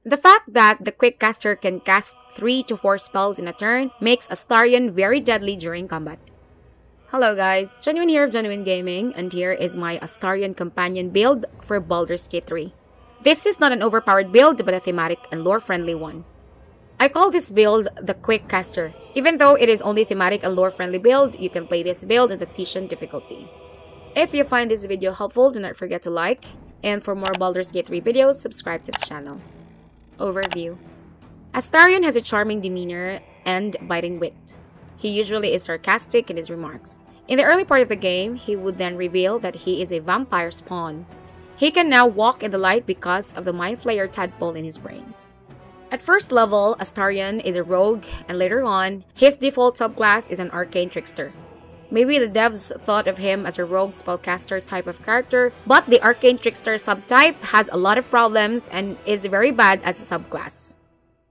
The fact that the quick caster can cast 3 to 4 spells in a turn makes Astarion very deadly during combat. Hello guys, Genuine here of Genuine Gaming, and here is my Astarion companion build for Baldur's Gate 3. This is not an overpowered build, but a thematic and lore-friendly one. I call this build the Quick Caster. Even though it is only thematic and lore-friendly build, you can play this build in Tactician difficulty. If you find this video helpful, do not forget to like, and for more Baldur's Gate 3 videos, subscribe to the channel. Overview. Astarion has a charming demeanor and biting wit. He usually is sarcastic in his remarks. In the early part of the game, he would then reveal that he is a vampire spawn. He can now walk in the light because of the Mind Flayer tadpole in his brain. At first level, Astarion is a rogue, and later on, his default subclass is an arcane trickster. Maybe the devs thought of him as a rogue spellcaster type of character, but the arcane trickster subtype has a lot of problems and is very bad as a subclass.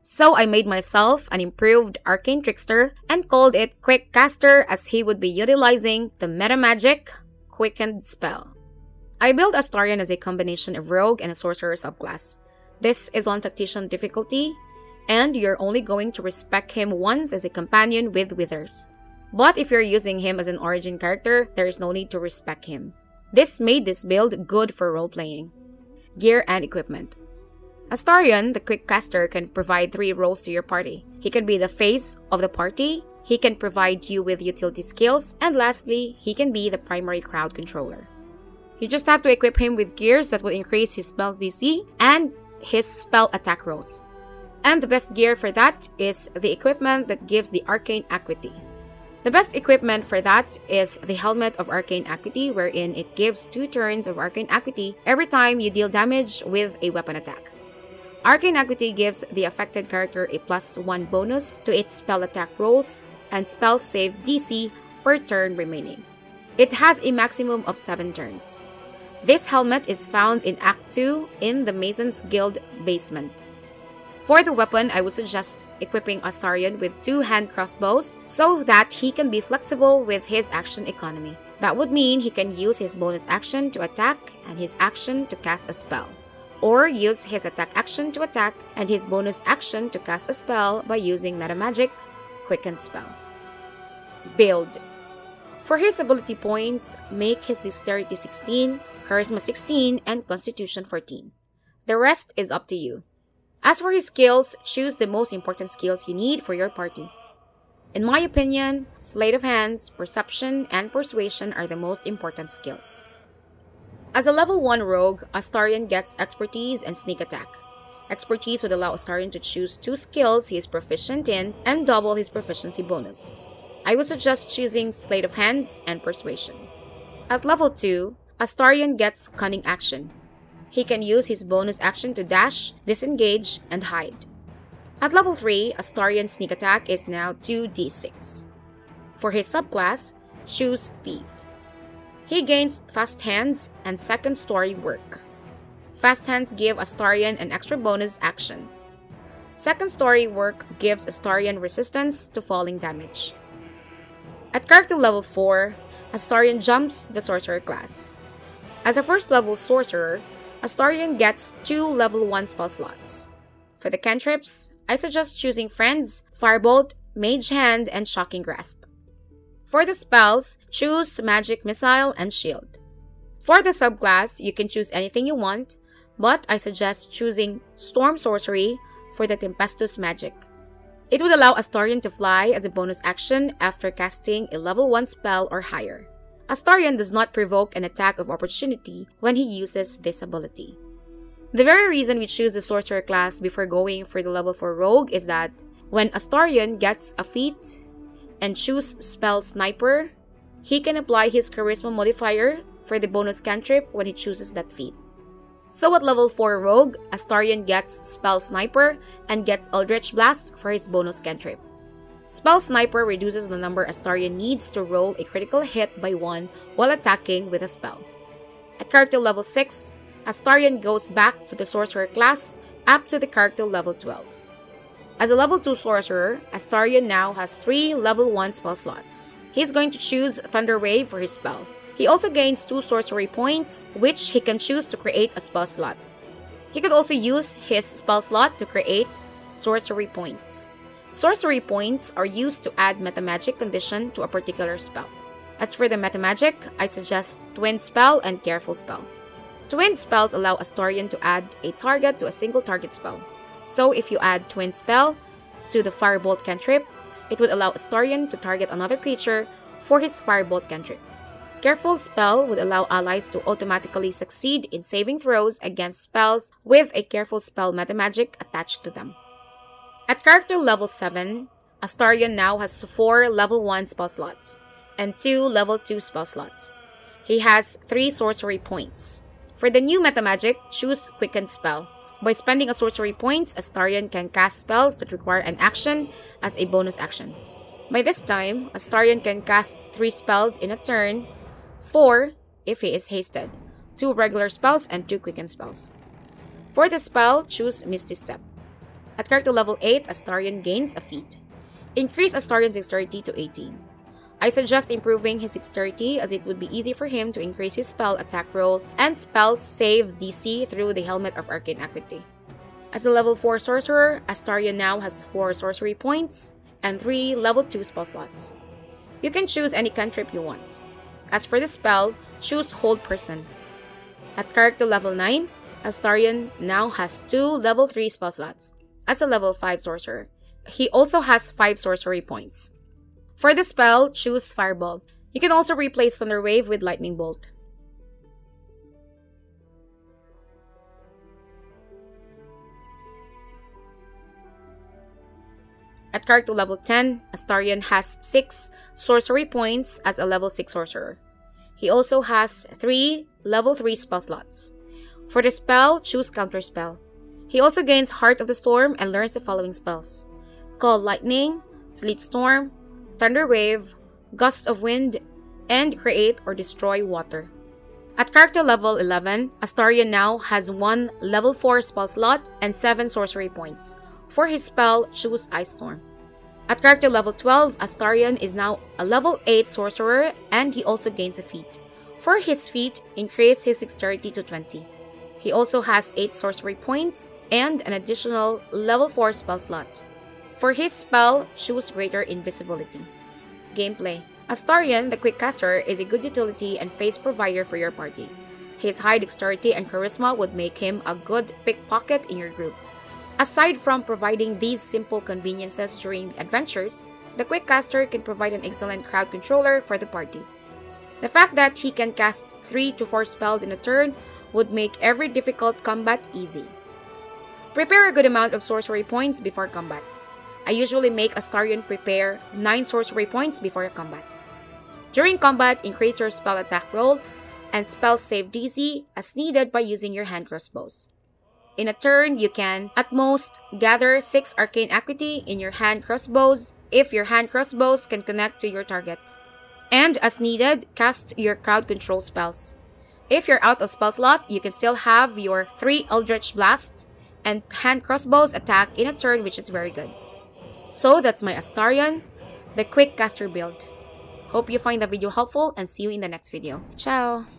So I made myself an improved arcane trickster and called it Quick Caster, as he would be utilizing the meta magic quickened spell. I built Astarion as a combination of rogue and a sorcerer subclass. This is on Tactician difficulty, and you're only going to respec him once as a companion with withers. But if you're using him as an origin character, there is no need to respec him. This made this build good for role-playing. Gear and equipment. Astarion, the Quick Caster, can provide 3 roles to your party. He can be the face of the party, he can provide you with utility skills, and lastly, he can be the primary crowd controller. You just have to equip him with gears that will increase his spell's DC and his spell attack rolls. And the best gear for that is the equipment that gives the arcane acuity. The best equipment for that is the Helmet of Arcane Acuity, wherein it gives 2 turns of Arcane Acuity every time you deal damage with a weapon attack. Arcane Acuity gives the affected character a +1 bonus to its spell attack rolls and spell save DC per turn remaining. It has a maximum of 7 turns. This helmet is found in Act 2 in the Mason's Guild basement. For the weapon, I would suggest equipping Astarion with 2 hand crossbows so that he can be flexible with his action economy. That would mean he can use his bonus action to attack and his action to cast a spell, or use his attack action to attack and his bonus action to cast a spell by using meta magic quicken spell. Build. For his ability points, make his dexterity 16, charisma 16, and constitution 14. The rest is up to you. As for his skills, choose the most important skills you need for your party. In my opinion, Sleight of Hands, Perception, and Persuasion are the most important skills. As a level 1 rogue, Astarion gets Expertise and Sneak Attack. Expertise would allow Astarion to choose 2 skills he is proficient in and double his proficiency bonus. I would suggest choosing Sleight of Hands and Persuasion. At level 2, Astarion gets Cunning Action. He can use his bonus action to dash, disengage, and hide. At level 3, Astarion's sneak attack is now 2d6. For his subclass, choose Thief. He gains Fast Hands and Second Story Work. Fast Hands give Astarion an extra bonus action. Second Story Work gives Astarion resistance to falling damage. At character level 4, Astarion jumps the Sorcerer class. As a first level Sorcerer, Astarion gets 2 level 1 spell slots. For the cantrips, I suggest choosing Friends, Firebolt, Mage Hand, and Shocking Grasp. For the spells, choose Magic Missile and Shield. For the subclass, you can choose anything you want, but I suggest choosing Storm Sorcery for the Tempestus magic. It would allow Astarion to fly as a bonus action after casting a level 1 spell or higher. Astarion does not provoke an attack of opportunity when he uses this ability. The very reason we choose the Sorcerer class before going for the level 4 Rogue is that when Astarion gets a feat and choose Spell Sniper, he can apply his Charisma modifier for the bonus cantrip when he chooses that feat. So at level 4 Rogue, Astarion gets Spell Sniper and gets Eldritch Blast for his bonus cantrip. Spell Sniper reduces the number Astarion needs to roll a critical hit by 1 while attacking with a spell. At character level 6, Astarion goes back to the Sorcerer class up to the character level 12. As a level 2 Sorcerer, Astarion now has 3 level 1 spell slots. He's going to choose Thunder Wave for his spell. He also gains 2 sorcery points, which he can choose to create a spell slot. He could also use his spell slot to create sorcery points. Sorcery points are used to add metamagic condition to a particular spell. As for the metamagic, I suggest Twin Spell and Careful Spell. Twin spells allow Astarion to add a target to a single target spell. So if you add Twin Spell to the Firebolt cantrip, it would allow Astarion to target another creature for his Firebolt cantrip. Careful Spell would allow allies to automatically succeed in saving throws against spells with a Careful Spell metamagic attached to them. At character level 7, Astarion now has 4 level 1 spell slots and 2 level 2 spell slots. He has 3 sorcery points. For the new metamagic, choose Quickened Spell. By spending a sorcery points, Astarion can cast spells that require an action as a bonus action. By this time, Astarion can cast 3 spells in a turn, 4 if he is hasted, 2 regular spells and 2 quickened spells. For the spell, choose Misty Step. At character level 8, Astarion gains a feat. Increase Astarion's dexterity to 18. I suggest improving his dexterity as it would be easy for him to increase his spell attack roll and spell save DC through the Helmet of Arcane Acuity. As a level 4 sorcerer, Astarion now has 4 sorcery points and 3 level 2 spell slots. You can choose any cantrip you want. As for the spell, choose Hold Person. At character level 9, Astarion now has 2 level 3 spell slots. As a level 5 sorcerer, he also has 5 sorcery points. For the spell, choose Fireball. You can also replace Thunder Wave with Lightning Bolt. At character level 10, Astarion has 6 sorcery points as a level 6 sorcerer. He also has 3 level 3 spell slots. For the spell, choose Counter Spell. He also gains Heart of the Storm and learns the following spells: Call Lightning, Sleet Storm, Thunder Wave, Gust of Wind, and Create or Destroy Water. At character level 11, Astarion now has 1 level 4 spell slot and 7 sorcery points. For his spell, choose Ice Storm. At character level 12, Astarion is now a level 8 sorcerer and he also gains a feat. For his feat, increase his dexterity to 20. He also has 8 sorcery points and an additional level 4 spell slot. For his spell, choose Greater Invisibility. Gameplay: Astarion, the Quick Caster, is a good utility and face provider for your party. His high dexterity and charisma would make him a good pickpocket in your group. Aside from providing these simple conveniences during adventures, the Quick Caster can provide an excellent crowd controller for the party. The fact that he can cast 3 to 4 spells in a turn would make every difficult combat easy. Prepare a good amount of sorcery points before combat. I usually make Astarion prepare 9 sorcery points before a combat. During combat, increase your spell attack roll and spell save DC as needed by using your hand crossbows. In a turn, you can, at most, gather 6 Arcane Acuity in your hand crossbows if your hand crossbows can connect to your target. And as needed, cast your crowd control spells. If you're out of spell slot, you can still have your 3 Eldritch Blasts and hand crossbows attack in a turn, which is very good. So that's my Astarion, the Quick Caster build. Hope you find the video helpful and see you in the next video. Ciao!